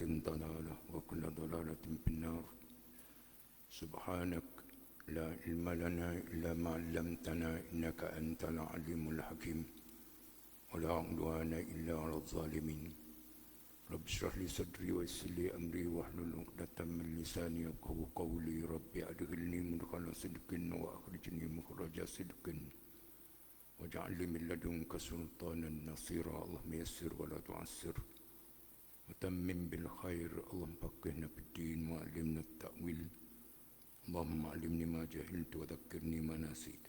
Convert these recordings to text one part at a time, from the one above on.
ضلالة وكل ضلالة في النار. سبحانك لا علم لنا إلا ما علمتنا إنك أنت العليم الحكيم ولا عدوان إلا على الظالمين. رب اشرح لي صدري ويسر لي أمري واحلل عقدة من لساني يفقهوا قولي. رب أدخلني مدخل صدق وأخرجني مخرج صدق واجعل لي من لدنك سلطانا نصيرا. اللهم يسر ولا تعسر وتمم بالخير. اللهم فقهنا في الدين وعلمنا التأويل. اللهم علمني ما جهلت وذكرني ما نسيت.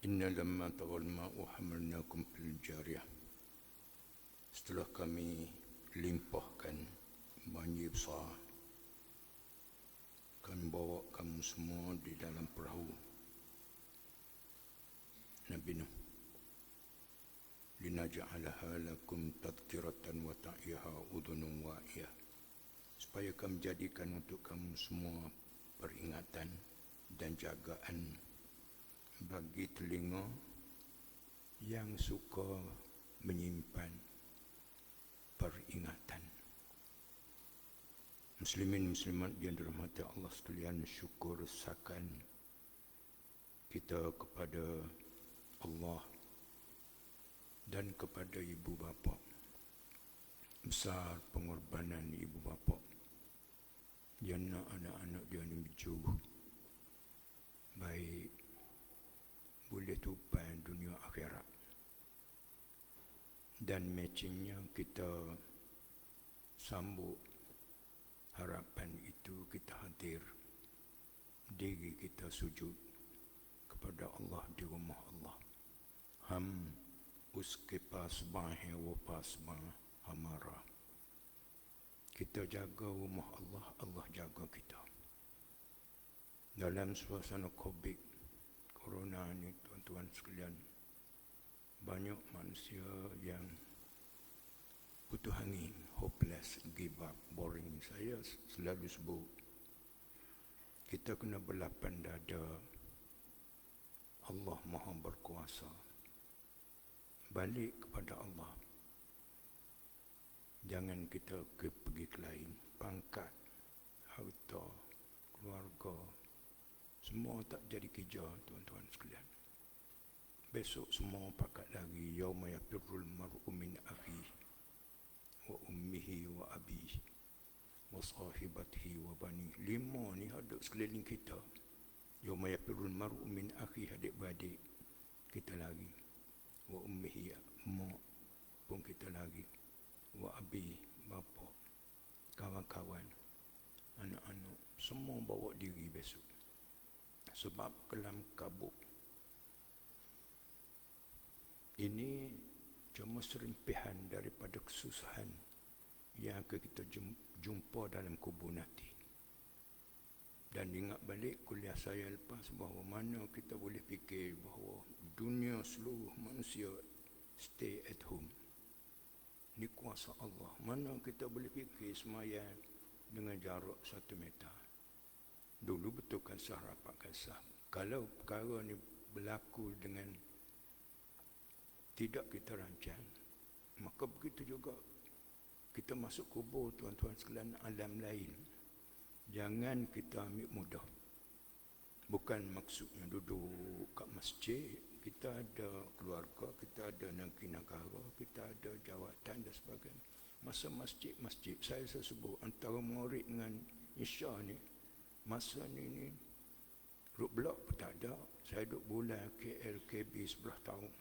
Inna lamma tawal ma'u hamalnakum fil jariyah. Setelah kami limpahkan banjir besar, kami bawa kamu semua di dalam perahu Nabi Nuh. Linaj'alaha lakum tadhkiratan wa ta'iyaha udhunun wa'iyah. Supaya kami jadikan untuk kamu semua peringatan dan jagaan bagi telinga yang suka menyimpan peringatan. Muslimin muslimat yang dirahmati Allah sekalian, syukur sakan kita kepada Allah dan kepada ibu bapa. Besar pengorbanan ibu bapa yang anak-anak dia ni berjuang baik boleh tupai dunia akhirat. Dan matchingnya kita sambut harapan itu, kita hadir, diri kita sujud kepada Allah di rumah Allah. Ham uske pasbah wa pasbah hamara. Kita jaga rumah Allah, Allah jaga kita. Dalam suasana COVID Corona ni, tuan-tuan sekalian, banyak manusia yang putus angin, hopeless, give up, boring. Saya selalu sebut, kita kena berlapang dada. Allah Maha Berkuasa. Balik kepada Allah. Jangan kita pergi ke lain. Pangkat, harta, keluarga, semua tak jadi kerja, tuan-tuan sekalian. Besok semua pakat lagi. Yauma yafirrul mar'u min akhihi wa ummihi wa abihi wa sahibatihi wa bani. 5 ni ada sekeliling kita. Yauma yafirrul mar'u min akhihi, adik-beradik kita lagi. Wa ummihi, mak pun kita lagi. Wa abi, bapa, kawan-kawan, anak-anak, semua bawa diri besok. Sebab kelam kabut ini cuma serimpihan daripada kesusahan yang akan kita jumpa dalam kubur nanti. Dan ingat balik kuliah saya lepas, bahawa mana kita boleh fikir bahawa dunia seluruh manusia stay at home. Ini kuasa Allah. Mana kita boleh fikir semayang dengan jarak 1 meter. Dulu betulkan sah, rapatkan sah. Kalau perkara ni berlaku dengan tidak kita rancang, maka begitu juga kita masuk kubur, tuan-tuan sekalian, alam lain. Jangan kita ambil mudah. Bukan maksudnya duduk kat masjid, kita ada keluarga, kita ada negara, kita ada jawatan dan sebagainya. Masa masjid, saya sebut antara Maghrib dengan Isya ni, masa ni roadblock pun tak ada. Saya duduk bulan KL, KB 11 tahun.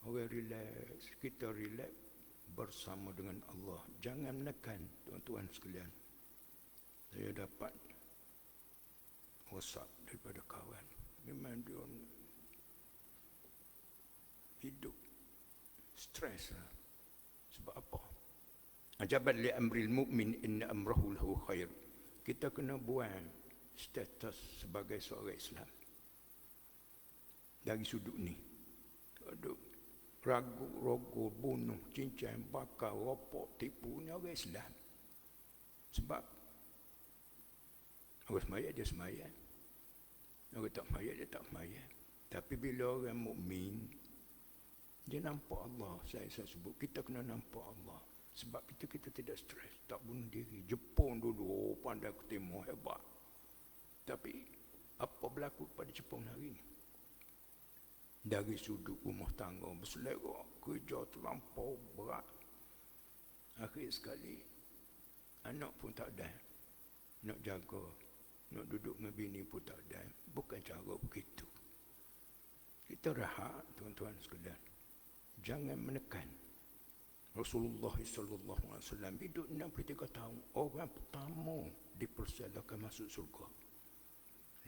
Orang relax, kita relax bersama dengan Allah. Jangan menekan, tuan-tuan sekalian. Saya dapat WhatsApp daripada kawan. Memang dia hidup stres lah. Sebab apa? Ajaban li amril mu'min inna amrahu lahu khair. Kita kena buang status sebagai seorang Islam dari sudut ni. Aduh, ragu, rogo, bunuh, cincang, bakar, ropok, tipu, ni orang Islam. Sebab orang semaya dia semaya, orang tak semaya dia tak semaya. Tapi bila orang mukmin, dia nampak Allah. Saya sebut, kita kena nampak Allah. Sebab kita tidak stres, tak bunuh diri. Jepun dulu, pandai ke timur, hebat. Tapi, apa berlaku pada Jepun hari ini? Dari sudut rumah tangga, berselera, kerja terlampau berat. Akhir sekali, anak pun tak ada. Nak jaga, nak duduk dengan bini pun tak ada. Bukan cara begitu. Kita rahat, tuan-tuan sekalian. Jangan menekan. Rasulullah SAW hidup 63 tahun. Orang pertama dipersilakan masuk surga.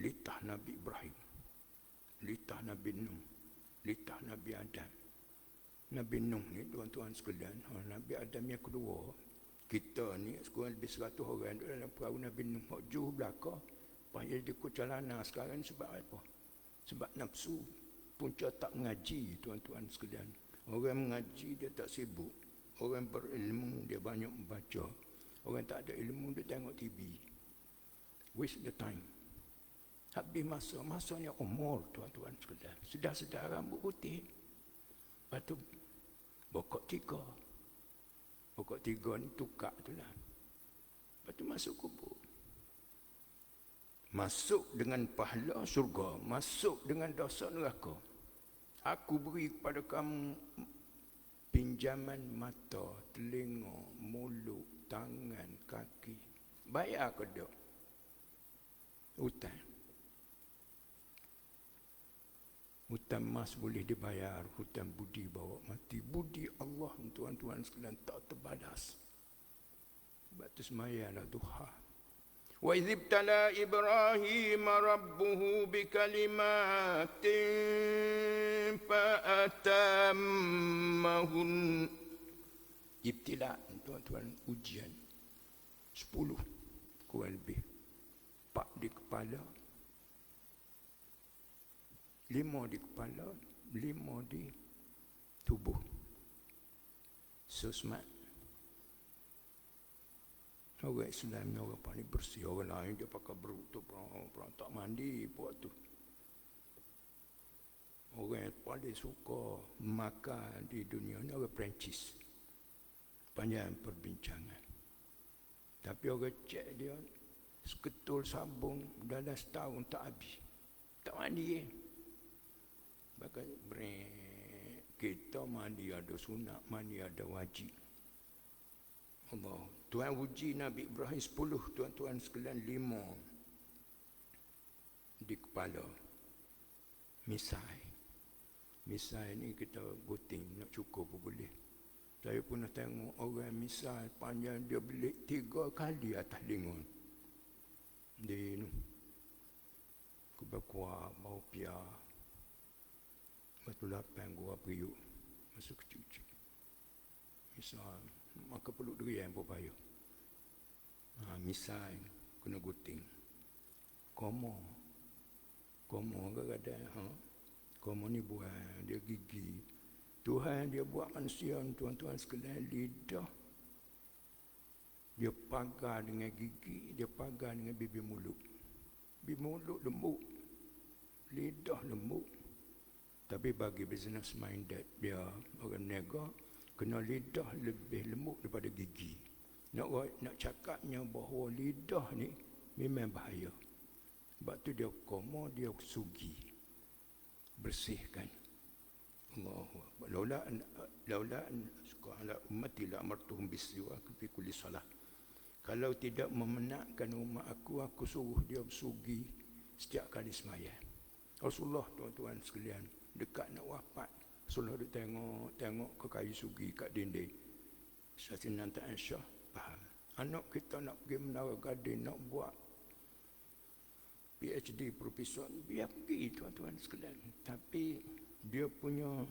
Litah Nabi Ibrahim. Litah Nabi Nuh. Litah Nabi Adam. Nabi Nuh ni, tuan-tuan sekalian, Nabi Adam yang kedua. Kita ni sekurang lebih 100 orang dalam perahu Nabi Nuh. Jauh belakang. Payah dia kucalana sekarang sebab apa? Sebab nafsu. Punca tak mengaji, tuan-tuan sekalian. Orang mengaji dia tak sibuk. Orang berilmu dia banyak membaca. Orang tak ada ilmu dia tengok TV. Waste the time. Habis masanya umur, tuan-tuan sekalian. Sudah rambut putih. Lepas tu bokok 3. Bokok 3 ni tukar tu lah. Lepas tu masuk kubur. Masuk dengan pahala surga. Masuk dengan dosa neraka. Aku beri kepada kamu pinjaman mata, telinga, mulut, tangan, kaki. Bayar ke tak? Hutang. Hutang emas boleh dibayar, hutang budi bawa mati. Budi Allah, tuan-tuan sekalian, tak terbalas. Sebab tu semayalah duha. Wa idzibtala Ibrahim rabbuhu bikalimatin fa'atammahun. Ibtila, tuan-tuan, ujian 10 kurang lebih. 4 di kepala, 5 di kepala, 5 di tubuh. Susmat. Orang Islam ni orang paling bersih. Orang lain dia pakai berutup, orang tak mandi buat tu. Orang yang paling suka makan di dunia ni orang Perancis. Panjang perbincangan. Tapi orang cek dia, seketul sabun dalam setahun tak habis. Tak mandi. Bahkan kita mandi ada sunat, mandi ada wajib. Allah. Tuhan uji Nabi Ibrahim 10, tuan-tuan sekalian, 5 di kepala. Misai ni kita guting, nak cukur pun boleh. Saya pernah tengok orang misai panjang dia belik 3 kali atas lingun. Di Kubakua, Bau Pia, Batu Lapan, Gua Priuk. Masa kecil-kecil. Misal, maka perlu durian pun payah. Misal, kena guting. Komo kadang-kadang. Komo ni buat, dia gigi. Tuhan dia buat manusia, tuan-tuan sekalian, lidah. Dia pagar dengan gigi, dia pagar dengan bibir mulut. Bibir mulut lembut, lidah lembut. Tapi bagi business minded dia, orang niaga, kena lidah lebih lembut daripada gigi. Nak cakapnya bahawa lidah ni memang bahaya. Sebab tu dia koma, dia sugi. Bersihkan. Allahu Akbar. Laula ala ummati la amartuhum bisiwak fi kulli salah. Kalau tidak memenatkan umat aku suruh dia bersugi setiap kali sembahyang. Rasulullah, tuan-tuan sekalian, dekat nak wafat, Rasulullah dia tengok ke kayu sugi kat dinding. Sasinan tak Aisyah faham. Anak kita nak pergi Menara Gading, nak buat PhD profesor, biar pergi, tuan-tuan sekalian. Tapi dia punya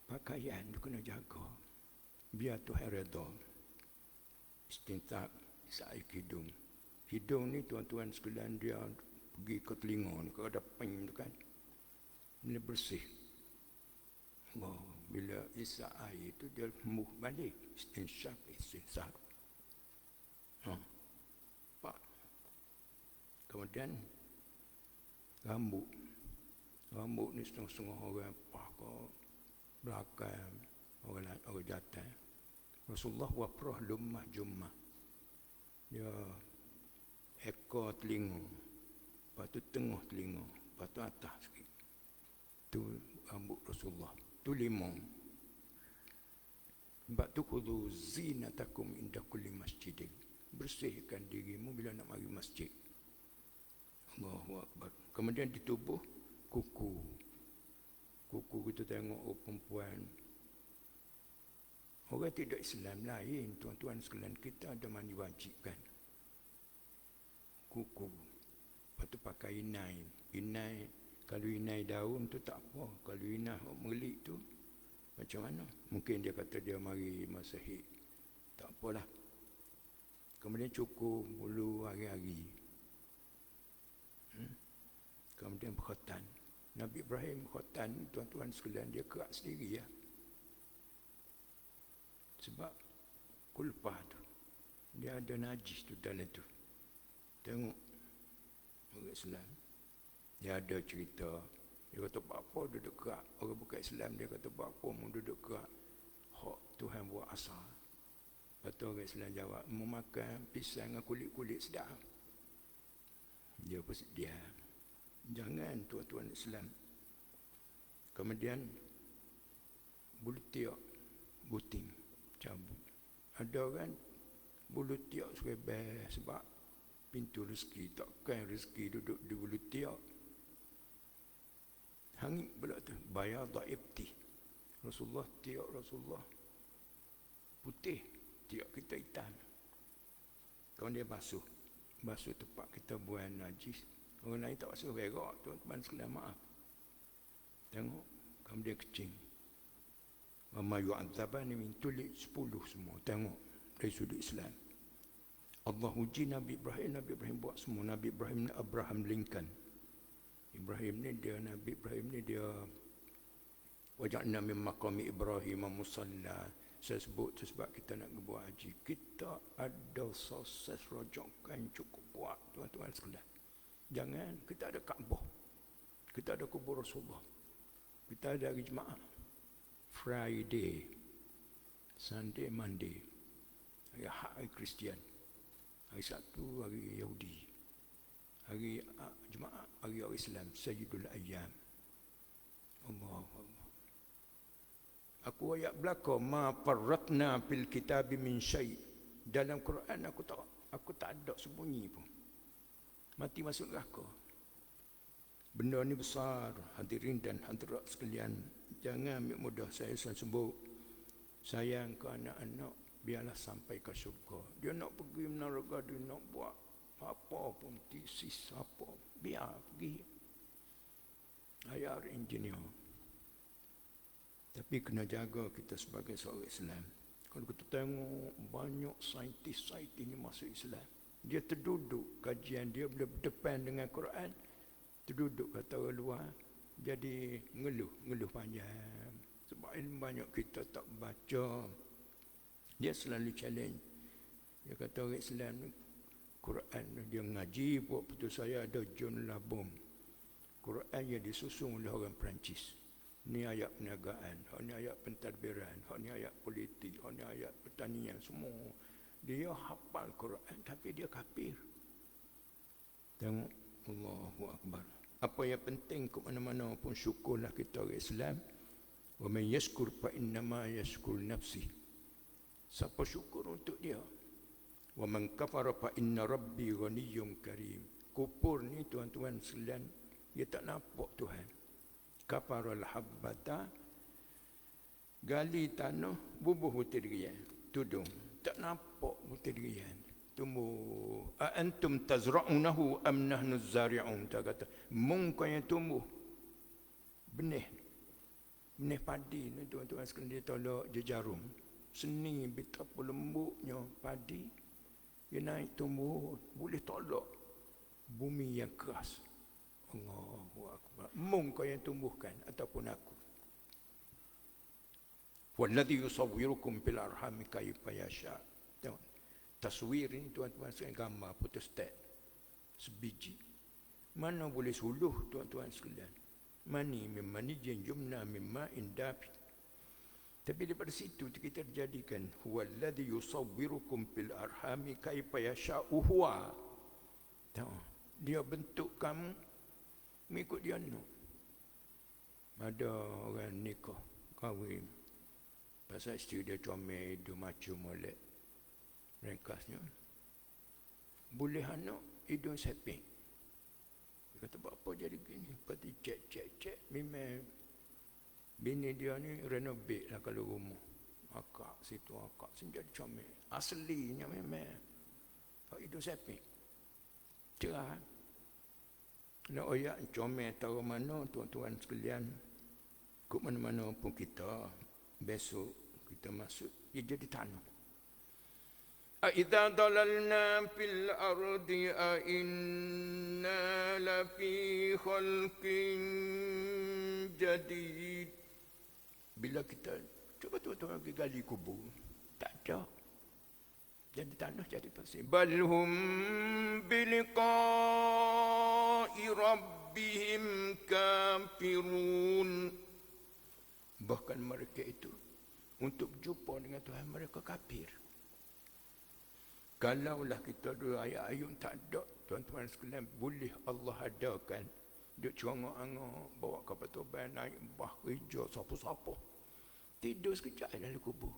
pakaian dia kena jaga. Biar Tuhan redha. Istintak sa'i hidung. Hidung ni, tuan-tuan sekalian, dia pergi ke telinga ni, kalau ada peng tu kan, dia bersih. Bila isyak air tu dia muh balik. Istinsyak. Pak. Kemudian rambut. Rambut ni setengah-setengah orang apa kau belakang orang jatah. Rasulullah waprah lumah jummah. Dia ekor telinga, lepas tu tengah telinga, lepas tu atas sikit. Tu rambut Rasulullah. Tu limau. Sebab tu khudu zinatakum inda kulli masjidin. Bersihkan dirimu bila nak mari masjid. Allahu Akbar. Kemudian di tubuh kuku. Kuku kita tengok perempuan. Orang tidak Islam lain, tuan-tuan sekalian, kita ada mandi wajib kan. Kuku. Lepas tu pakai inai. Inai, kalau inai daun tu tak apa. Kalau inai melik tu macam mana? Mungkin dia kata dia mari Masihid. Tak apalah. Kemudian cukur bulu hari-hari. Kemudian berkhutan. Nabi Ibrahim berkhutan, tuan-tuan sekalian, dia kerak sendiri ya. Sebab kulpah tu, dia ada najis tu dalam tu. Tengok orang Islam. Dia ada cerita. Dia kata apa duduk kerak. Orang bukan Islam dia kata apa mu duduk kerak. Hak Tuhan buat asal. Lepas tu orang Islam jawab, mau makan pisang dengan kulit-kulit sedap. Dia pun diam. Jangan tuan-tuan Islam. Kemudian bulu tiak, buting, cabut. Ada orang bulu tiak serebel sebab pintu rezeki. Takkan rezeki duduk di bulu tiak. Hangit pula tu. Bayar daibti. Rasulullah, tiak Rasulullah putih. Tiak kita hitam. Kalau dia basuh. Basuh tempat kita buang najis. Orang lain tak basuh berak. Tuan-tuan sekalian maaf. Tengok. Kemudian kecing. Wama yu'adzabani min tulik 10 semua. Tengok. Dari sudut Islam. Allah uji Nabi Ibrahim. Nabi Ibrahim buat semua. Nabi Ibrahim ni Abraham Lincoln. Ibrahim ni dia, Nabi Ibrahim ni dia waja'na min maqami Ibrahim musalla. Saya sebut tu sebab kita nak buat haji. Kita ada sukses rojokan cukup kuat, tuan-tuan sekalian. Jangan, kita ada Kaabah. Kita ada kubur Rasulullah. Kita ada hari Jumaat. Friday, Sunday, Monday. Hari Kristian. Hari Sabtu, hari Yahudi. Hari Jumaat, hari Islam. Sayyidul Ayyam. Allah. Aku ayat belakang, ma farratna fil kitab min syai'. Dalam Quran aku tak ada sembunyi pun. Mati masuk neraka. Benda ni besar, hadirin dan hadirat sekalian. Jangan ambil mudah. Saya sebut, sayang ke anak-anak, biarlah sampai ke syurga. Dia nak pergi neraka, dia nak buat apa pun, tesis apa, biar pergi. Ayah engineer. Tapi kena jaga kita sebagai seorang Islam. Kalau kita tengok banyak saintis-saintis ini masuk Islam. Dia terduduk kajian dia bila berdepan dengan Quran. Terduduk kata orang luar. Jadi ngeluh panjang. Sebab ilmu banyak kita tak baca. Dia selalu challenge. Dia kata orang Islam ni Quran dia ngaji buat betul saya ada John Labom. Quran yang disusun oleh orang Perancis. Ni ayat perniagaan, ni ayat pentadbiran, ni ayat politik, ni ayat pertanian, semua. Dia hafal Quran tapi dia kafir. Tengok, Allahu Akbar. Apa yang penting ke mana-mana pun syukurlah kita orang Islam. Wa man yashkur fa innama yashkur nafsi. Siapa syukur untuk dia. Wa man kafara fa inna rabbi ghaniyyun karim. Kufur ni tuan-tuan sekalian, dia tak nampak Tuhan. Kafarul habbata, gali tanah, bubuh butir-durian. Tudung, tak nampak butir-durian. Tumbuh. Antum tazra'unahu am nahnu zari'un. Tak kata, mungkin yang tumbuh. Benih padi ni tuan-tuan sekalian, dia tolak je jarum. Seni betapa lembutnya padi. Dia naik tumbuh, boleh tolak bumi yang keras. Allahu Akbar. Mungkin yang tumbuhkan ataupun aku. Walladhi yusawwirukum fil arhami kayfa yasha. Taswir ini tuan-tuan sekalian, gambar photostat sebiji. Mana boleh suluh tuan-tuan sekalian. Mani mimma nijin jumna mimma indafi. Tapi daripada situ kita jadikan huwallazi yusawwirukum fil arhami kaifa yasha'u huwa. Dia bentuk kamu mengikut dia nak. Ada orang nikah kahwin pasal isteri dia comel hidung macu molek. Ringkasnya boleh anak hidung seping. Dia kata apa jadi gini? Pati cek memang bini dia ni renovate lah kalau rumah. Akak situ akak senjata comel. Aslinya memang pak hidung seping. Cerah. Nak oyak comel tahu mana tuan-tuan sekalian. Ke mana-mana pun kita besok kita masuk dia jadi tanah. Aidza dalalna fil ardi a inna la fi khalqin jadid. Bila kita cuba tuan-tuan pergi gali kubur, tak ada. Jadi tanah jadi pasir. Balhum biliqa'i rabbihim kafirun. Bahkan mereka itu untuk berjumpa dengan Tuhan mereka kafir. Kalaulah kita dua ayat-ayat tak ada, tuan-tuan sekalian, boleh Allah adakan dia curang-angah bawa kapal tuban naik bah kerja siapa-siapa tidur sekejap dalam kubur.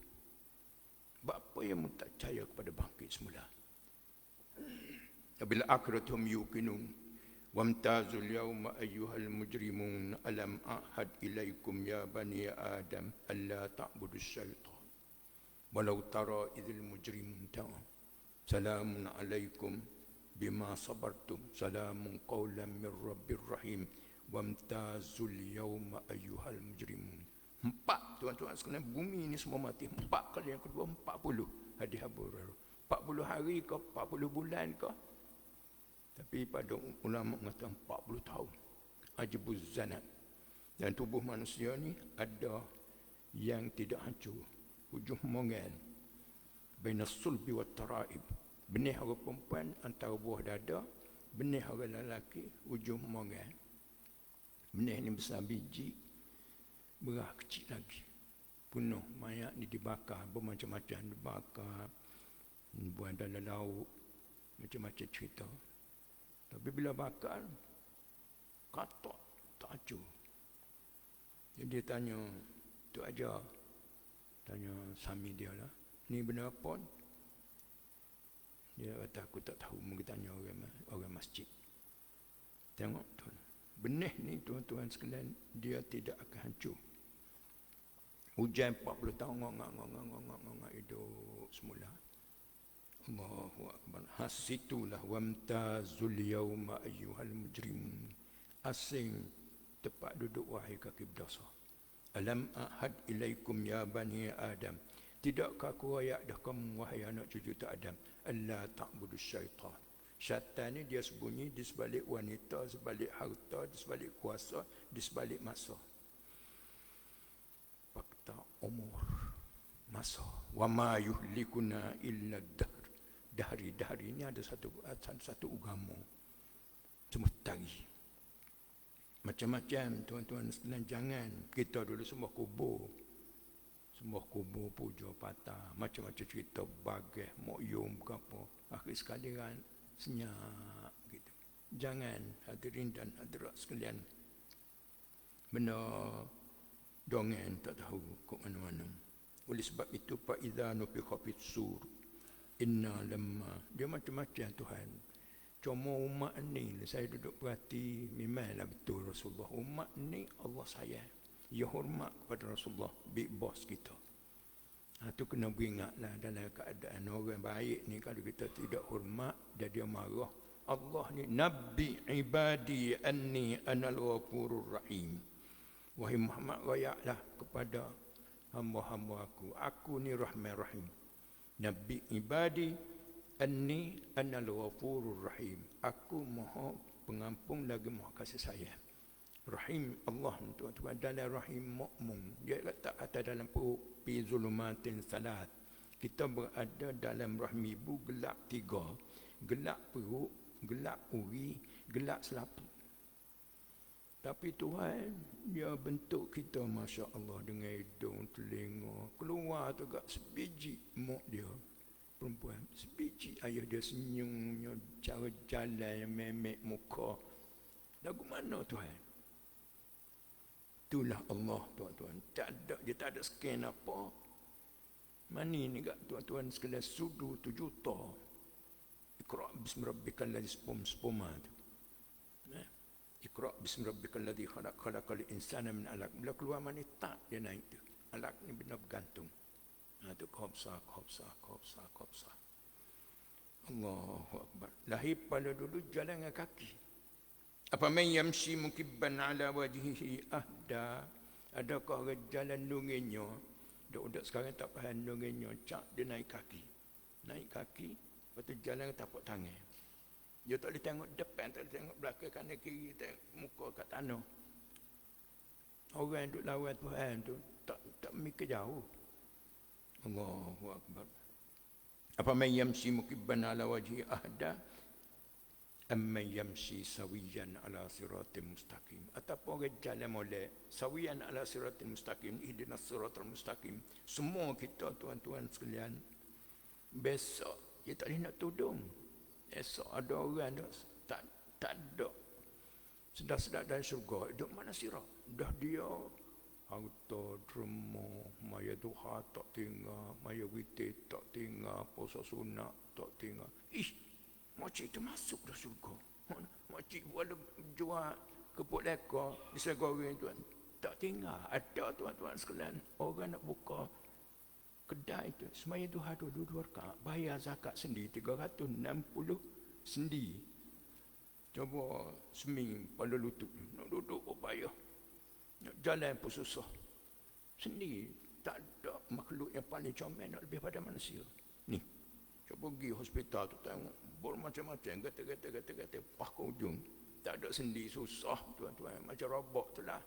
Bapa yang tak percaya kepada bangkit semula. Bil akhiratum yuqinun wamtazul yawma ayyuhal mujrimun alam ahad ilaikum ya bani adam alla ta'budus syaitan walau tara idzil mujrimun salamun alaikum bima sabartum salamun qawlan min rabbir rahim wamtazul yawma ayyuhal mujrimun. 4 tuan-tuan sekalian, bumi ini semua mati 4 kali, yang kedua 40 hadis Abu Hurairah. 40 hari ke 40 bulan ke, tapi pada ulama mengatakan 40 tahun. Ajibuz zanat. Dan tubuh manusia ni ada yang tidak hancur, hujung mongan bainas sulbi wat taraib. Benih orang perempuan antara buah dada, benih orang lelaki hujung mongan. Benih ni besar biji, berah kecil lagi, penuh. Mayat ni dibakar, bermacam-macam dibakar, buang dalam laut, macam-macam cerita. Tapi bila bakar, katak tak hancur. Jadi dia tanya, tu aja, tanya suami dia lah, ni benda apa? Dia kata aku tak tahu, mungkin tanya orang masjid. Tengok tuan, benih ni tuan-tuan sekalian, dia tidak akan hancur. Hujan 40 tahun ngak hidup semula. Allahu akbar. Hasitulah wamtazul yauma ayyuhal mujrimun. Asing tempat duduk wahai kaki berdosa. Alam ahad ilaikum ya bani Adam. Tidakkah aku ayat dah kamu wahai anak cucu tak Adam, alla ta'budus syaitan. Syaitan ni dia sembunyi di sebalik wanita, sebalik harta, di sebalik kuasa, di sebalik masa. Fakta umur, masa. Wa ma yuhlikuna illa dahr. Dahri ini ada satu agama. Semestari. Macam-macam tuan-tuan sekalian, jangan kita dulu sembah kubur. Sembah kubur, puja patah, macam-macam cerita bagah, mokyum ke apa. Akhir sekali kan senyap gitu. Jangan hadirin dan hadirat sekalian. Benda dongeng tak tahu ke mana-mana. Oleh sebab itu fa idza nufikha fis sur inna lamma, dia macam-macam Tuhan. Cuma umat ni saya duduk perhati, memanglah betul Rasulullah. Umat ni Allah sayang, ia hormat kepada Rasulullah, big boss kita. Itu kena beringatlah dalam keadaan orang baik ni, kalau kita tidak hormat dan dia marah. Allah ni nabbi ibadi anni anal ghafurur rahim. Wahai Muhammad, rayaklah kepada hamba-hamba aku ni Rahman Rahim. Nabi ibadi anni anal ghafurur rahim. Aku Maha pengampun lagi Maha kasih sayang. Rahim Allah tuan-tuan, dalam rahim mukmin. Dia letak kata dalam perut fi zulumatin salat. Kita berada dalam rahim ibu gelap 3. Gelap perut, gelap uri, gelap selaput. Tapi Tuhan, dia bentuk kita Masya Allah dengan hidung, telinga. Keluar tu kat sebiji mak dia, perempuan. Sebiji ayah dia senyumnya, cara jalan yang memek muka. Lagu mana Tuhan? Itulah Allah tuan-tuan. Dia tak ada scan apa. Mani ni kat tuan-tuan sekalian sudu 7 juta. Iqra' bismi rabbikal ladzi spoma tu. Iqra' bismi rabbikal ladzi khalaq khalaqal insana min 'alaq. Bila keluar mani tak dia naik tu. Alaq ni benda bergantung. Tu khobsah. Allahu akbar. Lahir pada dulu jalan dengan kaki. Apa man yamshi mukibban 'ala wajhihi ahda. Adakah orang jalan nungennya? Budak sekarang tak faham nungennya. Cak dia naik kaki. Lepas tu jalan tapak tangan. Dia tak boleh tengok depan, tak boleh tengok belakang, kanan kiri, tengok muka kat tanah. Orang duduk lawan Tuhan tu tak mikir jauh. Allahu akbar. Apa man yamshi mukibban 'ala wajhi ahda amman yamshi sawiyan 'ala siratim mustaqim. Ataupun orang jalan molek sawiyan 'ala siratim mustaqim, ihdinas siratal mustaqim. Semua kita tuan-tuan sekalian, besok dia tak boleh nak tudung. Esok ada orang tak ada sedar-sedar dalam syurga. Duduk mana sirat? Dah dia harta, derma, maya duha tak tinggal, maya witir tak tinggal, puasa sunat tak tinggal. Makcik itu masuk dah syurga. Makcik wala jual keput leka di segoreng tuan. Tak tinggal. Ada tuan-tuan sekalian, orang nak buka kedai itu semaya duha 2 rakaat, bayar zakat sendi 360 sendi. Coba seming pada lutut nak duduk bayar, nak jalan pun susah. Sendi tak ada makhluk yang paling comel nak lebih pada manusia ni. Coba pergi hospital tu tengok bol macam-macam, kata pah ke ujung, tak ada sendi, susah tuan-tuan, macam robot tu lah.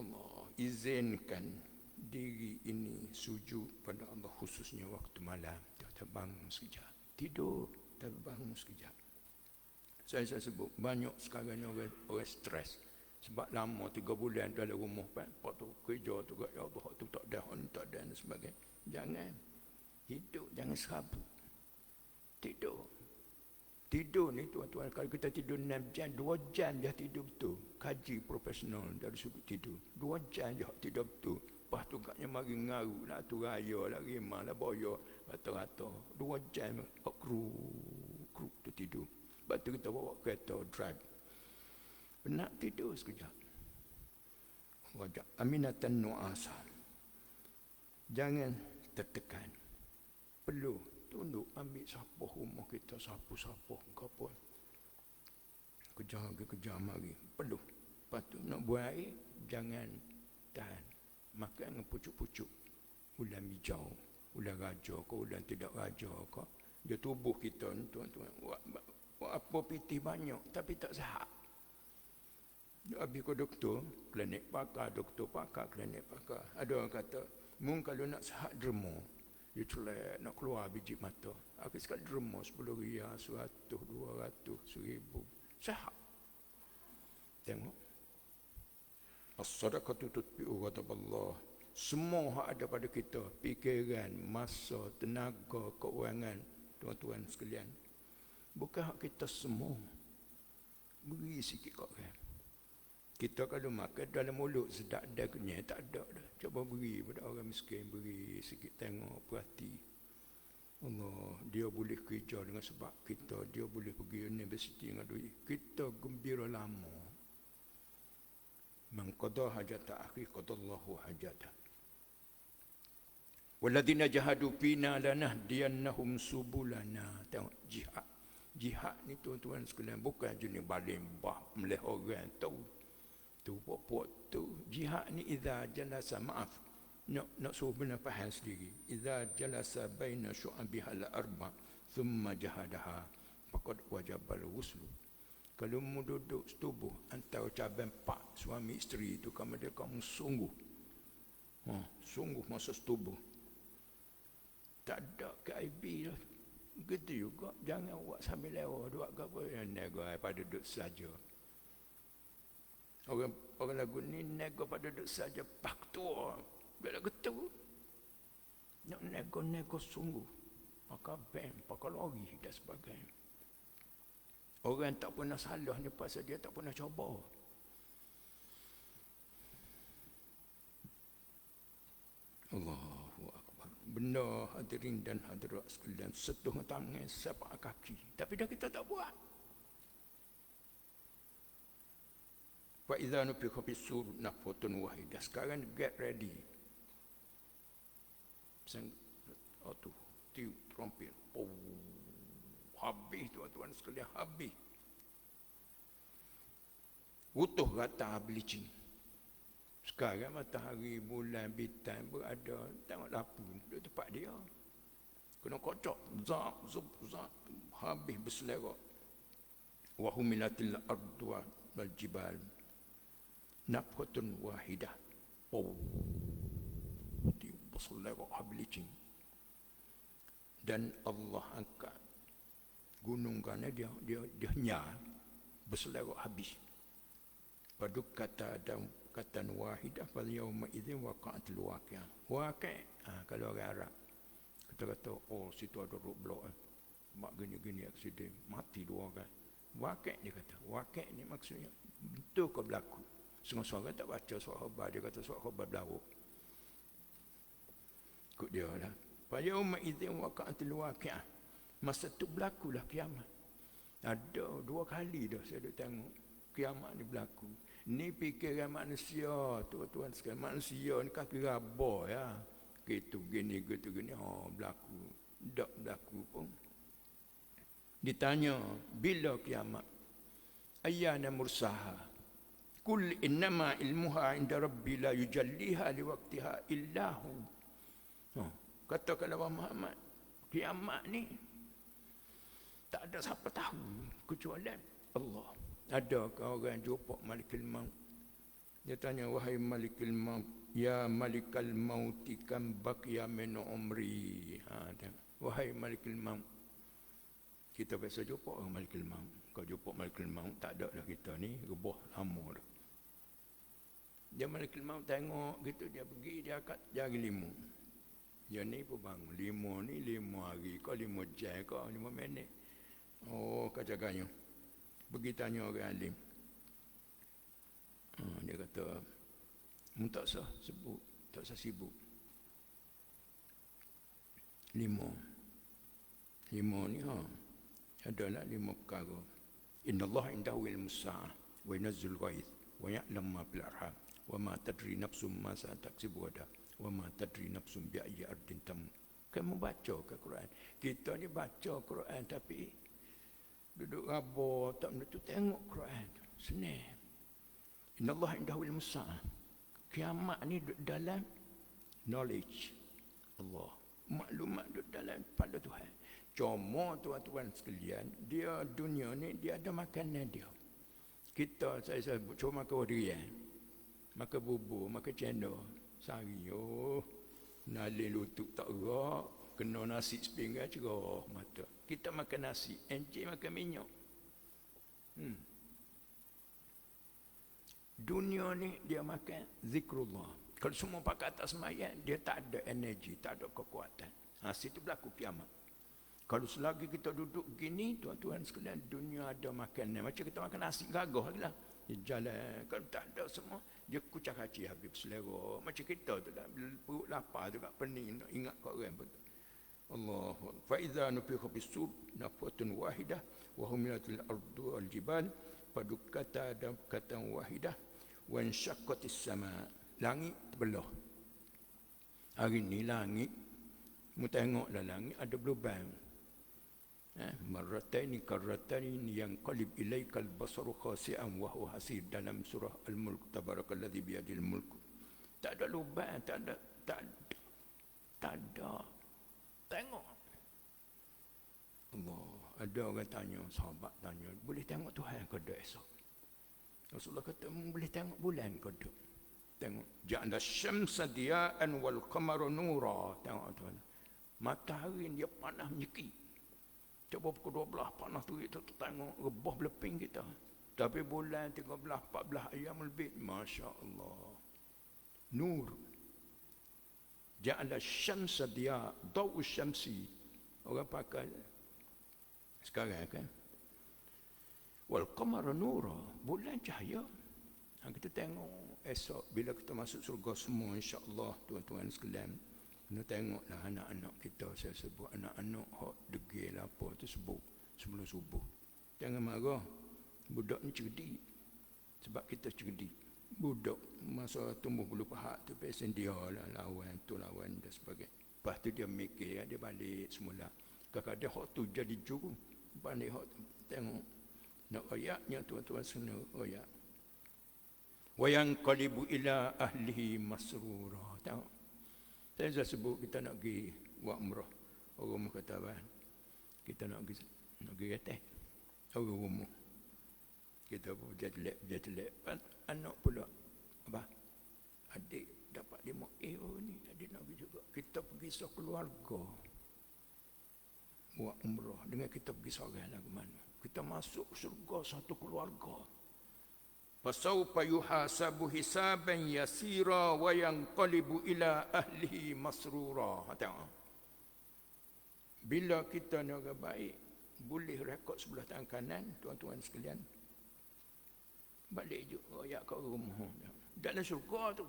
Allah izinkan diri ini sujud pada Allah, khususnya waktu malam. Terbangun sekejap, tidur, terbangun sekejap. Saya sebut banyak sekarang orang stres sebab lama 3 bulan dalam rumah, pak tu kerja tu, ya Allah tu tak ada, tak ada dan sebagainya. Jangan hidup, jangan serabut. Tidur ni tuan-tuan, kalau kita tidur 6 jam, 2 jam je tidur betul. Kaji profesional dari sudut tidur, 2 jam je tidur betul. Lepas tu katnya mari ngaru lah tu raya lah, rimah lah, boya rata-rata 2 jam kruk tu tidur. Lepas tu kita bawa kereta drive, nak tidur sekejap. Wajak aminatan nu'asa. Jangan tertekan. Perlu tunduk ambil sapuh rumah kita, sapuh kapal. Kejar mari. Perlu. Lepas tu nak buang air, jangan tahan. Makan dengan pucuk-pucuk. Ulan hijau, ulan raja ke, ulan tidak raja ke. Dia tubuh kita ni tuan-tuan. Buat apa pitih banyak tapi tak sihat. Habis ke doktor, klinik pakar, doktor pakar, klinik pakar. Ada orang kata, mung kalau nak sihat derma, dia celak nak keluar biji mata. Aku sekali derma 10 riyal, 100, 200, 1000. Sihat. Tengok. As-sadaqatu tutbi'u ghadaballah. Semua hak ada pada kita, fikiran, masa, tenaga, keuangan, tuan-tuan sekalian. Bukan hak kita semua. Beri sikit kat orang. Kita kalau makan dalam mulut sedap dah kenyang, tak ada dah. Cuba beri pada orang miskin, beri sikit, tengok, perhati. Allah, dia boleh kerja dengan sebab kita, dia boleh pergi universiti dengan duit. Kita gembira lama. Man qada hajata akhi qadallahu hajata. Walladzina jahadu fina lanahdiyannahum subulana. Tengok jihad. Jihad ni tuan-tuan sekalian bukan jenis balimbah meleh orang tahu. Tu puak-puak tu. Jihad ni idza jalasa, maaf. Nak suruh benar faham sendiri. Idza jalasa baina syu'abihal arba thumma jahadaha faqad wajabal wuslu. Kalau mu duduk setubuh antara cabang 4 suami isteri itu, kamu sungguh masa setubuh, tak ada KIB lah. Gitu juga, jangan buat sambil lewat, buat apa yang nego pada duduk saja. Orang lagu ni nego pada duduk saja pak tua. Bila gitu. Nak nego sungguh. Pakai bank, pakai lori dan sebagainya. Orang tak pernah salah ni pasal dia tak pernah cuba. Allahu Akbar. Benar hadirin dan hadirat sekalian, setuh tangan, sepak kaki. Tapi dah kita tak buat. Wa idza nufikha fis-sur nafhatun wahidah. Sekarang get ready. Tu tiup trompet. Oh, habis tuan-tuan sekalian, habis. Utuh rata bleaching. Sekarang matahari, bulan, bintang berada, tengok lampu di tempat dia. Kena kocok, zap, habis berselerak. Wa humilatil ardu wal jibal nafhatun wahidah. Oh, dia berselerak habis. Dan Allah angkat gunung kerana dia nyar berselerak habis. Pada kata dan kata wahidah pada yauma idzin waqa'atul waqi'ah. Waqi', kalau orang Arab kata oh situ ada roadblock, mak gini aksiden, mati dua orang. Waqi' dia kata. Waqi' ni maksudnya betul ke berlaku. Setengah seorang tak baca surat khabar, dia kata surat khabar berlaku. Ikut dia lah. Pada yauma idzin waqa'atul waqi'ah. Masa tu berlakulah kiamat. Ada 2 kali dah saya duk tengok kiamat ni berlaku. Ni fikiran manusia, tuan-tuan sekalian. Manusia ni kaki rabah ya. Gitu gini. Berlaku. Tak berlaku pun. Ditanya, bila kiamat? Ayyana mursaha. Kul innama ilmuha inda rabbi la yujalliha liwaktiha illahu. Katakanlah Muhammad, kiamat ni tak ada siapa tahu kecuali Allah. Adakah orang jumpa Malikul Maut? Dia tanya, wahai Malikul Maut, ya Malikal Mauti kam baqiya min umri. Wahai Malikul Maut. Kita biasa jumpa orang Malikul Maut. Kau jumpa Malikul Maut, tak ada dah kita ni, rebah lama dah. Dia Malikul Maut tengok gitu, dia pergi, dia angkat jari 5. Dia ni pun bangun 5 ni 5 hari, kau 5 jam, kau 5 minit. Oh, kacaganya. Pergi tanya orang alim. Dia kata, tak usah sebut, tak usah sibuk. 5 ni adalah 5 perkara. Innallaha indahu ilmus sa'ah wa yunazzilul ghaith wa ya'lam ma fil arham wa ma tadri nafsum ma sataksibu ghadan wa ma tadri nafsum bi ayyi ardin tamut. Kamu baca ke Quran? Kita ni baca Quran tapi duduk rabah, tak benda tu, tengok Quran. Senang. Innallaha indahu ilmus sa'ah. Kiamat ni duduk dalam knowledge Allah. Maklumat duduk dalam pada Tuhan. Cuma tuan-tuan sekalian, dia dunia ni dia ada makanan dia. Kita saya sebut cuma makan durian, makan bubur, makan cendol, sari. Oh, nalin lutut tak gerak, kena nasi sepinggan cerah mata. Kita makan nasi, encik makan minyak. Dunia ni dia makan zikrullah. Kalau semua pakai atas sembahyang, dia tak ada energi, tak ada kekuatan. Situ berlaku kiamat. Kalau selagi kita duduk gini, tuan-tuan sekalian, dunia ada makanan. Macam kita makan nasi gagah lagi lah. Dia jalan. Kalau tak ada semua, dia kucak kaci habis selera. Macam kita tu lah, perut lapar juga, pening, nak ingat kat orang betul. Allah. Fa'idha nufikha bis-sur nafhatun wahidah wa humilatil ardu wal jibal padukata dan katan wahidah wa insyaqqatis sama. Langit terbelah. Hari ni langit, mu tengoklah langit ada berlubang. Marrataini karrataini yang qalib ilaikal basaru khasi'an wa huwa hasir, dalam surah Al-Mulk, tabarakalladzi biyadil mulk. Tak ada lubang, tak ada. Tengok. Allah, ada orang tanya, sahabat tanya, boleh tengok Tuhan ke tak esok? Rasulullah kata, boleh tengok bulan ke tak? Tengok, ja'ala syamsa diya'an wal qamara nura. Tengok tuan, matahari dia panas menyeki. Coba pukul 12 panas tu kita tengok rebah beleping kita. Tapi bulan 13-14 ayam lebih, Masya Allah. Nur. Ja'ala syamsa dia, dawu syamsi. Orang pakai sekarang kan. Wal qamara nura, bulan cahaya. Kita tengok esok bila kita masuk surga semua, insya-Allah tuan-tuan sekalian. Kena tengoklah anak-anak kita, saya sebut anak-anak hak degil apa tu sebut sebelum subuh. Jangan marah. Budak ni cerdik. Sebab kita cerdik. Budak masa tumbuh bulu pahat tu pesen dia lah lawan tu lawan dan sebagainya. Lepas tu dia mikir, dia balik semula. Kadang-kadang hak tu jadi juru. Balik hak tu tengok. Nak ayatnya tuan-tuan sana ayat. Wa yanqalibu ila ahlihi masrura. Tengok. Saya dah sebut kita nak pergi buat umrah. Orang kata abang, kita nak pergi atas. Orang rumah. Kita pun jelek. Anak pula. Abah, adik dapat 5 ni. Adik nak pergi juga. Kita pergi sekeluarga. Buat umrah. Dengan kita pergi seorang lah ke mana. Kita masuk surga satu keluarga. Fasawfa yuhasabu hisaban yasira wa yanqalibu ila ahlihi masrura. Tengok. Bila kita ni orang baik, boleh rekod sebelah tangan kanan, tuan-tuan sekalian. Balik juga ayat kat rumah. Dalam surga tu.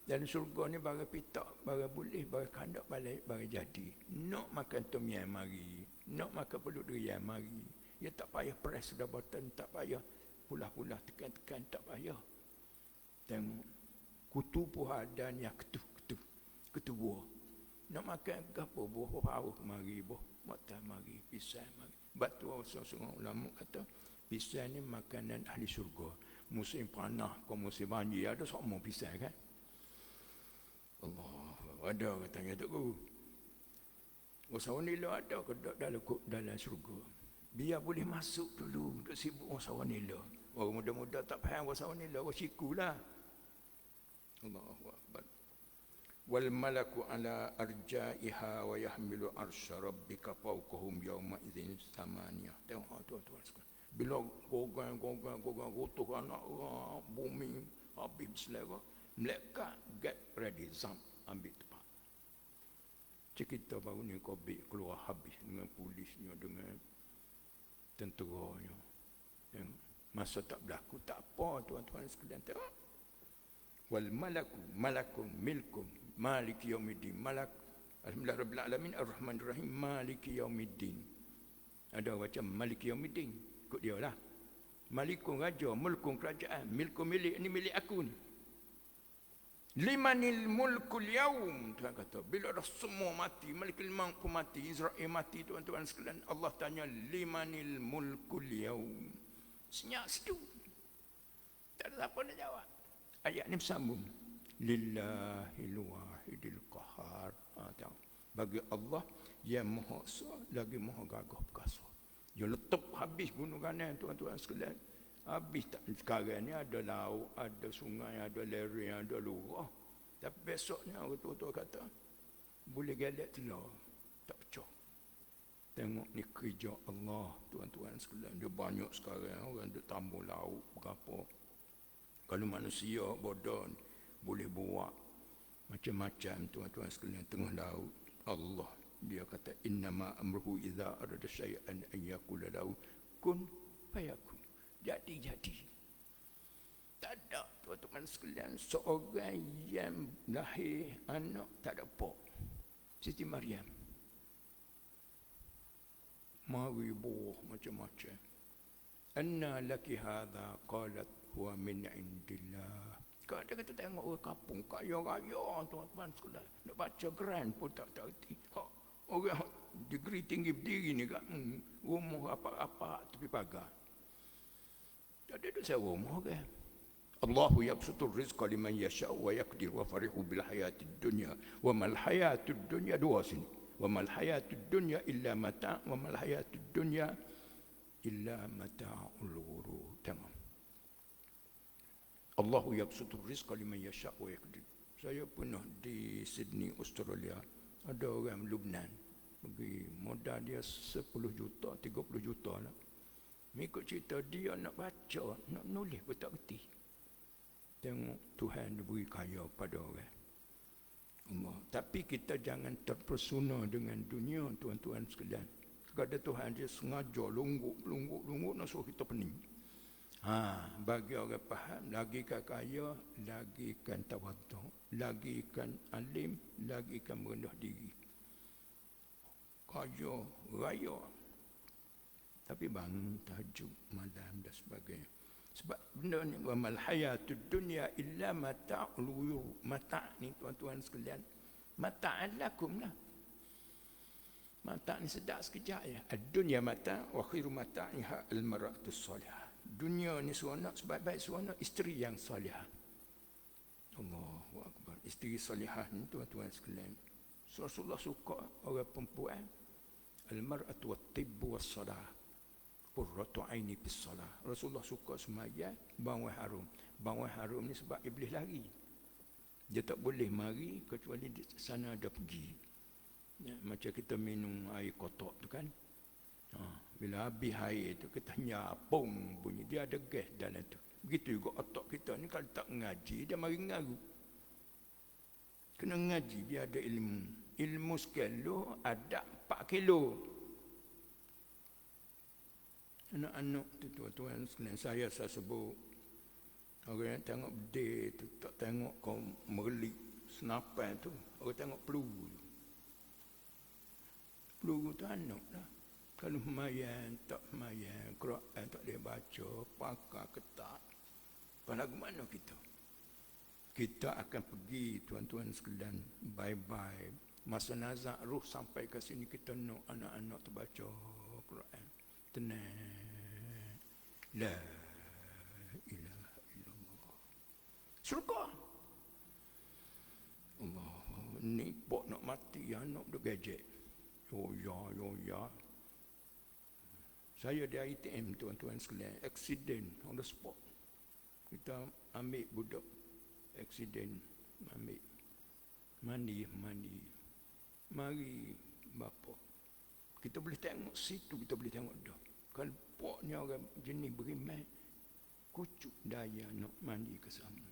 Dalam surga ni bagai pitak, bagai boleh, bagai kandak balik, bagai jadi. Nak makan tom yam mari. Nak makan peluk durian mari. Ya tak payah press sudah button, tak payah pulah-pulah tekan-tekan, tak payah. Tengok. Kutu puhadan yang ketu buah. Nak makan apa buah paruh mari, buah matah mari, pisang mari. Batu orang ulama kata, pisang ni makanan ahli syurga. Musim panah, kau musim banjir, ada semua pisang kan? Allah, ada katanya tu guru. Usahawan nila ada ke dalam syurga. Biar boleh masuk dulu, duk sibuk usahawan nila. Orang muda-muda tak faham usahawan nila, orang sikulah. Allahu Akbar. Wal malaku ala arja'iha wa yahmilu arsya rabbika fawqahum yawma idzin samaniyah. Tengok tuan-tuan sekalian. Bila gogang gotoh anak bumi habis selera, mereka get ready zamp ambil tempat. Cerita baru ni Covid keluar habis dengan polisnya, dengan tenteranya. Masa tak berlaku tak apa tuan-tuan sekalian. Tengok. Wal malakun milkum maliki yaumiddin. Malak alhamdulillahirabbil alamin arrahmanir rahim maliki yaumiddin. Ada macam maliki yaumiddin, ikut dia lah. Malikun raja, mulkun kerajaan, milkun milik, ini milik aku ni. Limanil mulkul yaum, Tuhan kata, bila dah semua mati, malikul maut pun mati, Israel mati, tuan-tuan sekalian, Allah tanya limanil mulkul yaum. Senyap situ. Tak ada siapa nak jawab. Ayat ni bersambung. Lillahil wahidil qahar. Bagi Allah yang maha esa lagi maha gagah perkasa. Dia letup habis gunung kanan, tuan-tuan sekalian. Habis tak sekarang ni ada laut, ada sungai, ada lereng, ada lurah. Tapi besoknya orang tua-tua kata boleh galak telur, tak pecah. Tengok ni kerja Allah, tuan-tuan sekalian. Dia banyak sekarang orang duk tambah laut berapa. Kalau manusia bodoh boleh buat macam-macam, tuan-tuan sekalian, tengah laut. Allah dia kata innama amruhu idza arada syai'an an yaqula lahu kun fayakun. Jadi. Tak ada tuan-tuan sekalian seorang yang lahir anak tak ada apa. Siti Maryam. Mari buah macam-macam. Anna laki hadha qalat huwa min indillah. Kalau dia kata tengok orang kampung kaya-kaya tuan-tuan sekalian. Nak baca Quran pun tak erti. Orang degree tinggi berdiri ni kan, rumah apa-apa tepi pagar. Tak ada sewa rumah kan. Allahu yabsutur rizqa liman yasha' wa yaqdir wa farihu bil hayatid dunya wa mal hayatud dunya dua sini. Wa mal hayatud dunya illa mata' wa mal hayatud dunya illa mata'ul ghurur. Tamam. Allahu yabsutur rizqa liman yasha' wa yaqdir. Saya pernah di Sydney, Australia. Ada orang Lebanon pergi modal dia 10 juta, 30 juta lah. Mengikut cerita dia nak baca, nak nulis pun tak kerti. Tengok Tuhan dia beri kaya pada orang. Tapi kita jangan terpesona dengan dunia, tuan-tuan sekalian. Kadang Tuhan dia sengaja lungguk nak suruh kita pening. Bagi orang faham, lagikan kaya, lagikan tawaduk, lagikan alim, lagikan merendah diri. Kaya raya, tapi bangun tahajud malam dan sebagainya. Sebab benda ni, wa mal hayatud dunya illa mata'ul ghurur. Mata' ni tuan-tuan sekalian, mata'an lakum lah. Mata' ni sedap sekejap ya. Ad-dunya mata' wa khairu mata'iha al-mar'atus salihah. Dunia ni seronok, sebaik-baik seronok isteri yang salihah. Allahu akbar. Isteri salihah ni tuan-tuan sekalian, Rasulullah suka orang perempuan. Al-mar'atu wat-tibbu was-salah, qurratu aini bis-salah. Rasulullah suka sembahyang, bawah harum. Bawah harum ni sebab iblis lari. Dia tak boleh mari kecuali di sana ada pergi. Ya, macam kita minum air kotak tu kan. Bila habis air tu kita nyapung bunyi, dia ada gas dalam tu. Begitu juga otak kita ni, kalau tak ngaji dia mari ngaru. Kena ngaji, dia ada ilmu. Ilmu sekilo ada 4 kilo. Anak-anak tu tuan-tuan sekalian, saya sebut orang yang tengok bedil tu tak tengok kau merelik senapan tu, orang tengok peluru. Peluru tu anak lah. Kalau mayan, tak mayan, Quran tak boleh baca, pakar ketat. Lagu mana kita? Kita akan pergi tuan-tuan sekalian, bye-bye. Masa nazak ruh sampai ke sini, kita nak anak-anak terbaca Quran. Tenang. La ilaha illallah. Syurga. Allah, ni pok nak mati, anak duk gadget. Yo ya. Saya di ITM tuan-tuan sekalian, accident on the spot. Kita ambil budak, accident, ambil mandi. Mari bapa, kita boleh tengok situ, kita boleh tengok dah. Kalau poknya orang jenis beriman, kucuk daya nak mandi ke sana.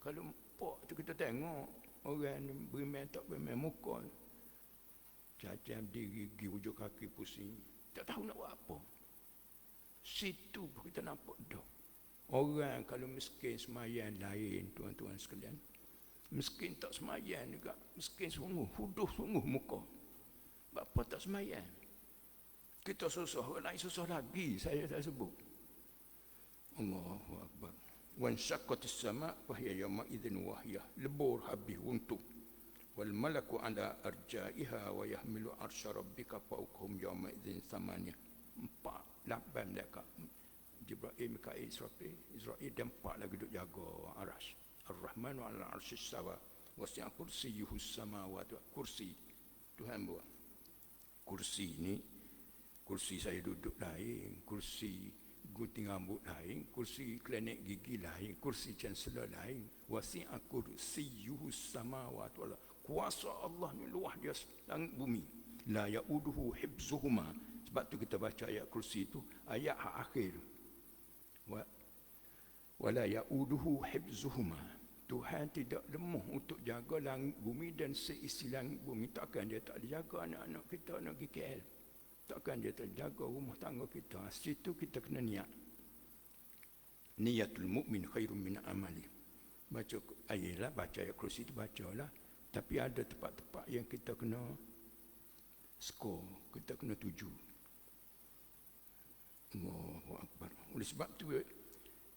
Kalau pok tu kita tengok orang beriman tak beriman, muka cacat diri, gigi ujung kaki pusing, tak tahu nak buat apa. Situ kita nampak dah. Orang kalau miskin semayan lain tuan-tuan sekalian. Miskin tak semayan juga, miskin sungguh, huduh sungguh muka. Bapa tak semayan. Kita susah, orang lain susah lagi, saya tak sebut. Allahu akbar. Wan syaqqatis sama' fa hiya yawma idzin wahiyah. Lebur habis runtuh. Wal malaku ala arja'iha wa yahmilu arsy rabbika fawqahum yawma idzin samaniyah. 8 malaikat, Jibril, Mikail, Israfil dan 4 lagi duduk jaga arasy. Ar-Rahmanu 'ala arsy istawa wasi'a kursiyyuhu samawati. Kursi Tuhan buat. Kursi ni, kursi saya duduk lain, kursi gunting rambut lain, kursi klinik gigi lain, kursi chancellor lain. Wasi'a kursiyyuhu samawati wal. Kuasa Allah ni luas dia langit bumi. La ya'uduhu hibzuhuma. Sebab tu kita baca ayat kursi itu, ayat akhir. Wala ya'uduhu hibzuhuma. Tuhan tidak lemah untuk jaga langit bumi dan seisi langit bumi. Takkan dia tak dijaga anak-anak kita nak pergi KL. Takkan dia tak jaga rumah tangga kita. Situ kita kena niat. Niyatul mu'min khairum min amali. Baca ayat, baca ayat kursi itu bacalah. Tapi ada tempat-tempat yang kita kena skor, kita kena tuju. Allahu akbar. Oleh sebab tu,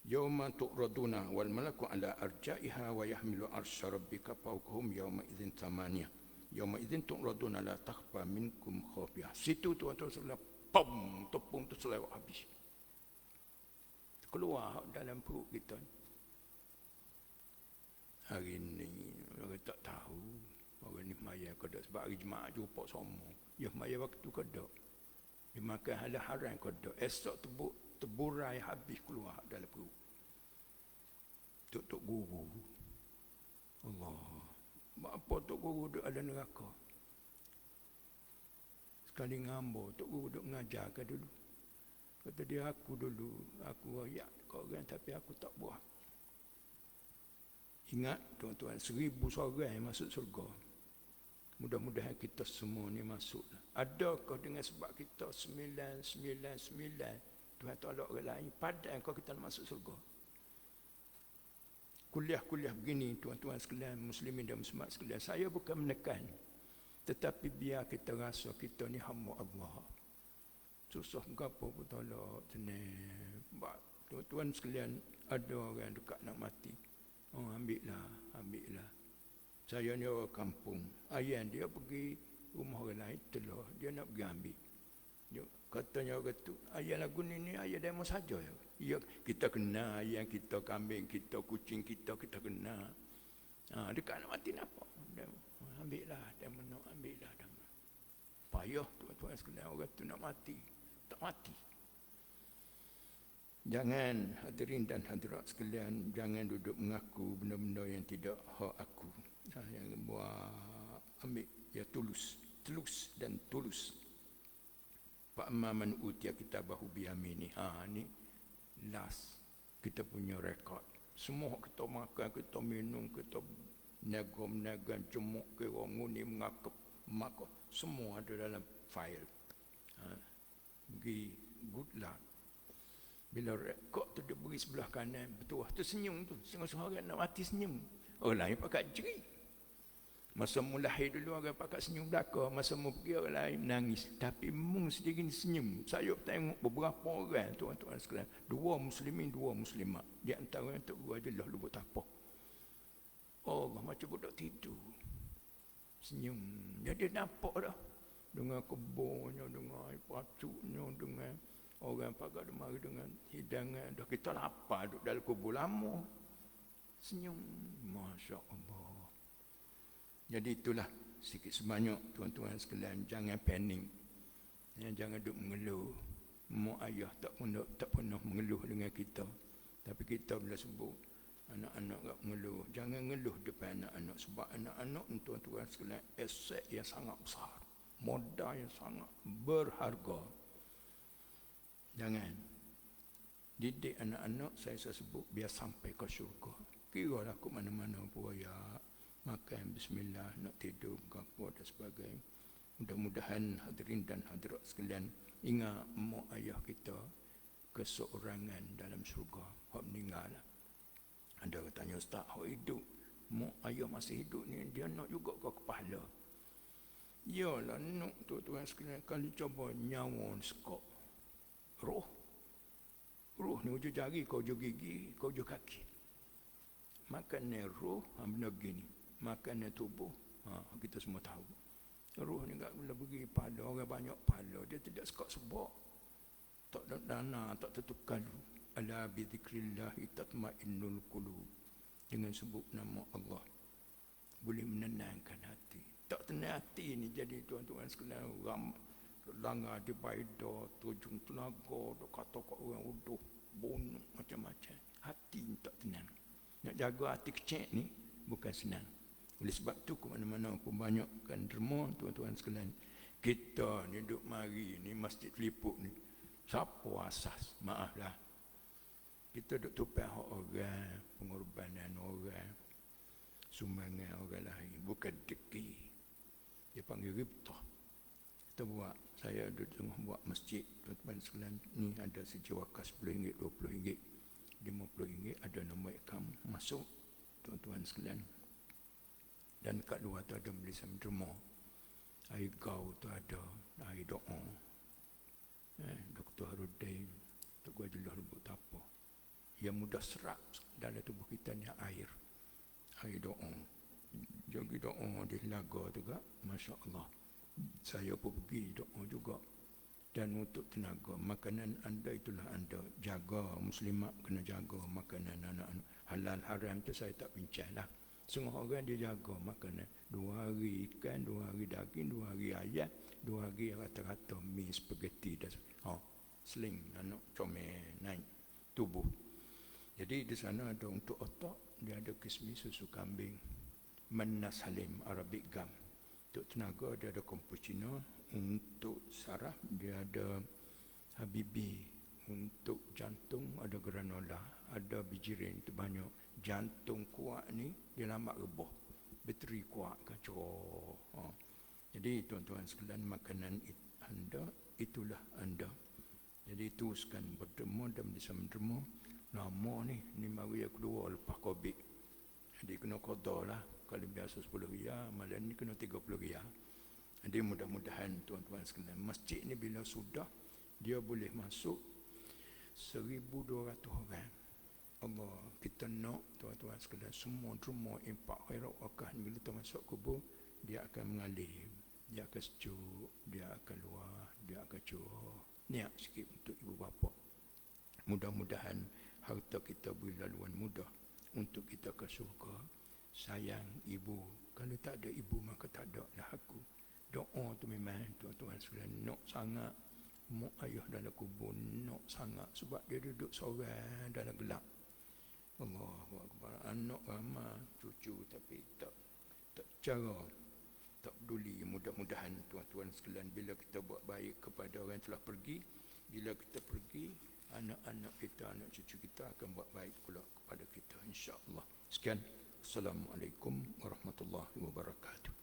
yauma tu'raduna wal malaku ala arja'iha wa yahmilu arsy rabbika fawqahum yauma idzin thamaniyah. Yauma idzin tu'raduna la takhfa minkum khafiyah. Situ tuan-tuan sekalian, pom, tepung tu selewat habis. Keluar dalam perut kita. Hari ni orang tak tahu orang ni maya kodok, sebab hari Jumaat jumpa semua. Ya maya waktu kodok. Dia makan halal haram kodok. Esok terburai habis keluar dalam perut. Tok guru. Allah. Apa tok guru duduk ada neraka? Sekali ngambur, tok guru duduk mengajar ke dulu? Kata dia, aku dulu, aku royak kau orang tapi aku tak buat. Ingat tuan-tuan, 1,000 seorang yang masuk surga. Mudah-mudahan kita semua ni masuk. Adakah dengan sebab kita 999 Tuhan tolak orang lain, padan kau kita nak masuk surga? Kuliah-kuliah begini tuan-tuan sekalian, muslimin dan muslimat sekalian, saya bukan menekan, tetapi biar kita rasa kita ni hamba Allah. Susah gapo pun tolak tenang. Tuan-tuan sekalian, ada orang dekat nak mati. Oh, ambillah. Saya ni orang kampung. Ayah dia pergi rumah orang lain telur, dia nak pergi ambil. Dia katanya orang tu, ayah lagu ni ayah demo saja ya. Ya, kita kenal ayah kita, kambing kita, kucing kita kenal. Dekat nak mati napa? Ambillah, demo nak ambillah. Payah tuan-tuan sekalian, orang tu nak mati, tak mati. Jangan hadirin dan hadirat sekalian, jangan duduk mengaku benda-benda yang tidak hak aku. Yang buat ambil ya tulus dan tulus. Fa amma man utiya kitabahu bi yamini. Ni last kita punya rekod. Semua kita makan, kita minum, kita niaga jemuk, kira nguni mengakap, maka semua ada dalam file. Pergi good luck. Bila rekod tu dia beri sebelah kanan, betul tu senyum tu, setengah orang nak mati senyum. Orang lain pakat jerit. Masa mu lahir dulu orang pakat senyum belaka, masa mu pergi orang lain menangis. Tapi mung sendiri senyum. Saya tengok beberapa orang tuan-tuan sekalian, 2 muslimin, 2 muslimat. Di antara yang tak gua adalah lubuk tapak. Allah macam budak tidur. Senyum. Jadi nampak dah. Dengan kebunnya, dengan air pacuknya, dengan orang pakai mari dengan hidangan. Dah kita lapar duduk dalam kubur lama. Senyum. Masya Allah. Jadi itulah sikit sebanyak tuan-tuan sekalian, jangan panik. Jangan duduk mengeluh. Mak ayah tak pernah mengeluh dengan kita. Tapi kita bila sebut anak-anak tak mengeluh. Jangan ngeluh depan anak-anak. Sebab anak-anak tuan-tuan sekalian, aset yang sangat besar. Modal yang sangat berharga. Jangan. Didik anak-anak saya sebut biar sampai ke syurga. Kira lah ke mana-mana pun ya. Makan bismillah, nak tidur apa dan sebagainya. Mudah-mudahan hadirin dan hadirat sekalian ingat mak ayah kita keseorangan dalam syurga. Hak meninggal. Ada tanya, ustaz, hak hidup mak ayah masih hidup ni dia nak juga ke kepala? Yalah nak tuan-tuan sekalian, kalau cuba nyawa sekok roh ni ujung jari, kau ujung gigi, kau ujung kaki. Makan ni roh benda begini. Makan tubuh, kita semua tahu. Roh ni tak boleh pergi pada orang banyak pala, dia tidak sekak sebab. Tak ada dana, tak tertukar. Ala bi dzikrillah tatmainnul qulub. Dengan sebut nama Allah boleh menenangkan hati. Tak tenang hati ni jadi tuan-tuan sekalian, langgar di baida, tujung tenaga, kata kat orang uduh, bunuh macam-macam. Hati ni tak tenang. Nak jaga hati kecil ni bukan senang. Oleh sebab tu ke mana-mana pun banyakkan derma tuan-tuan sekalian. Kita ni duduk mari ni masjid Telipuk ni. Siapa asas? Maaflah. Kita duduk tupai hak orang, pengorbanan orang, sumbangan orang lain, bukan deki. Dia panggil ribtah. Kita buat, saya duduk tengah buat masjid tuan-tuan sekalian ni, ada sejiwa kas RM10, RM20, RM50, ada nombor account masuk tuan-tuan sekalian. Dan kat luar tu ada beli derma. Air gau tu ada, air doa. Dr. Harudin, Tok Gua Jelah Lubuk Tapah. Yang mudah serap dalam tubuh kita ni air doa. Jadi doa di laga juga, Masya Allah. Saya pun pergi doa juga. Dan untuk tenaga, makanan anda itulah anda. Jaga, muslimat kena jaga makanan anak-anak. Halal haram tu saya tak bincang lah. Semua orang dia jaga makanan. 2 hari ikan, 2 hari daging, 2 hari ayam, 2 hari rata-rata mie, spaghetti dan seling, anak comel, naik tubuh. Jadi di sana ada untuk otak, dia ada kismis susu kambing, manas halim, Arabic gum. Untuk tenaga dia ada cappuccino, untuk saraf dia ada habibi, Untuk jantung ada granola, ada bijirin tu banyak. Jantung kuat ni dia lambat reboh. Bateri kuat kacau. Jadi tuan-tuan sekalian, makanan anda itulah anda. Jadi teruskan berderma dan bisa menderma. Nama ni mari aku keluar lepas Covid. Jadi kena qada lah. Kalau biasa 10 riyal, malam ni kena 30 riyal. Jadi mudah-mudahan tuan-tuan sekalian, masjid ni bila sudah dia boleh masuk 1,200 orang. Allah, kita nak tuan-tuan sekalian semua derma impak khairat wakah bila kita masuk kubur, dia akan mengalir, dia akan sejuk, dia akan luar, dia akan curah. Niat sikit untuk ibu bapa. Mudah-mudahan harta kita berlaluan mudah untuk kita ke syurga. Sayang ibu, kalau tak ada ibu maka tak ada lah aku. Doa tu memang tuan-tuan sekalian nak sangat. Mak ayah dalam kubur nak sangat sebab dia duduk seorang dalam gelap. Allahu Akbar. Anak ramai, cucu tapi tak cara, tak peduli. Mudah-mudahan tuan-tuan sekalian, bila kita buat baik kepada orang yang telah pergi, bila kita pergi, anak-anak kita, anak cucu kita akan buat baik pula kepada kita, insya-Allah. Sekian. Assalamualaikum warahmatullahi wabarakatuh.